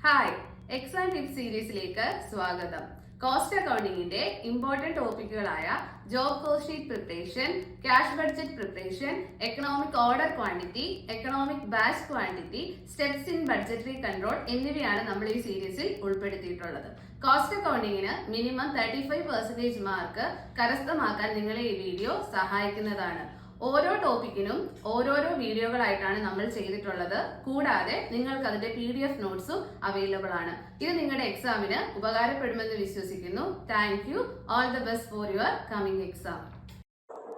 Hi, exam tip സീരീസിലേക്ക് സ്വാഗതം. Cost അക്കൗണ്ടിങ്ങിന്റെ ഇമ്പോർട്ടന്റ് ടോപ്പിക്കുകളായ job cost sheet preparation, cash budget preparation, economic order quantity, economic batch quantity, steps in budgetary control എന്നിവയാണ് നമ്മൾ ഈ സീരീസിൽ ഉൾപ്പെടുത്തിയിട്ടുള്ളത്. കോസ്റ്റ് അക്കൗണ്ടിങ്ങിന് മിനിമം 35% മാർക്ക് കരസ്ഥമാക്കാൻ നിങ്ങളെ ഈ വീഡിയോ സഹായിക്കുന്നതാണ്. ഓരോ ടോപ്പിക്കിനും ഓരോരോ വീഡിയോകളായിട്ടാണ് നമ്മൾ ചെയ്തിട്ടുള്ളത്. കൂടാതെ നിങ്ങൾക്ക് അതിന്റെ PDF നോട്ട്സും അവൈലബിൾ ആണ്. ഇത് നിങ്ങളുടെ എക്സാമിന് ഉപകാരപ്പെടുമെന്ന് വിശ്വസിക്കുന്നു. Thank you. All the best for your coming exam.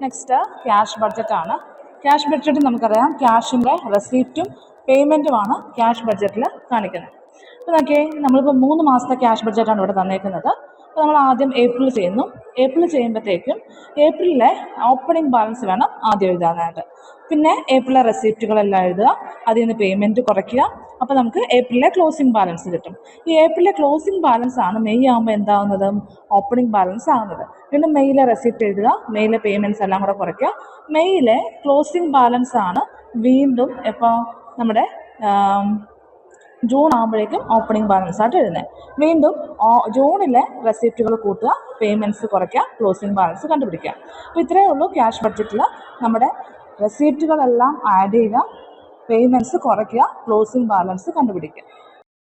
Next cash budget ആണ്. ക്യാഷ് ബഡ്ജറ്റ് നമുക്കറിയാം, ക്യാഷിൻ്റെ റെസീപ്റ്റും പേയ്മെൻറ്റുമാണ് ക്യാഷ് ബഡ്ജറ്റിൽ കാണിക്കുന്നത്. അപ്പോൾ നോക്കിയേ, നമ്മളിപ്പോൾ 3 മാസത്തെ ക്യാഷ് ബഡ്ജറ്റാണ് ഇവിടെ തന്നേക്കുന്നത്. അപ്പോൾ നമ്മൾ ആദ്യം ഏപ്രിൽ ചെയ്യുന്നു. ഏപ്രിൽ ചെയ്യുമ്പോഴത്തേക്കും ഏപ്രിലിലെ ഓപ്പണിംഗ് ബാലൻസ് വേണം ആദ്യം എഴുതാനായിട്ട്. പിന്നെ ഏപ്രിലെ റെസിപ്റ്റുകളെല്ലാം എഴുതുക, അതിൽ നിന്ന് പേയ്മെൻറ്റ് കുറയ്ക്കുക. അപ്പോൾ നമുക്ക് ഏപ്രിലെ ക്ലോസിംഗ് ബാലൻസ് കിട്ടും. ഈ ഏപ്രിലെ ക്ലോസിംഗ് ബാലൻസ് ആണ് മെയ് ആകുമ്പോൾ എന്താകുന്നത്, ഓപ്പണിംഗ് ബാലൻസ് ആകുന്നത്. വീണ്ടും മെയ്യിലെ റെസിപ്റ്റ് എഴുതുക, മെയ്യിലെ പേയ്മെൻറ്റ്സ് എല്ലാം കൂടെ കുറയ്ക്കുക. മെയ്യിലെ ക്ലോസിംഗ് ബാലൻസ് ആണ് വീണ്ടും ഇപ്പോൾ നമ്മുടെ ജൂൺ ആകുമ്പോഴേക്കും ഓപ്പണിംഗ് ബാലൻസ് ആയിട്ട് എഴുതുന്നത്. വീണ്ടും ജൂണിലെ റെസിപ്റ്റുകൾ കൂട്ടുക, പേയ്മെൻറ്റ്സ് കുറയ്ക്കുക, ക്ലോസിംഗ് ബാലൻസ് കണ്ടുപിടിക്കുക. അപ്പോൾ ഇത്രയേ ഉള്ളൂ ക്യാഷ് ബഡ്ജറ്റിൽ. നമ്മുടെ റെസിപ്റ്റുകളെല്ലാം ആഡ് ചെയ്യുക, പേയ്മെൻറ്റ്സ് കുറയ്ക്കുക, ക്ലോസിംഗ് ബാലൻസ് കണ്ടുപിടിക്കുക.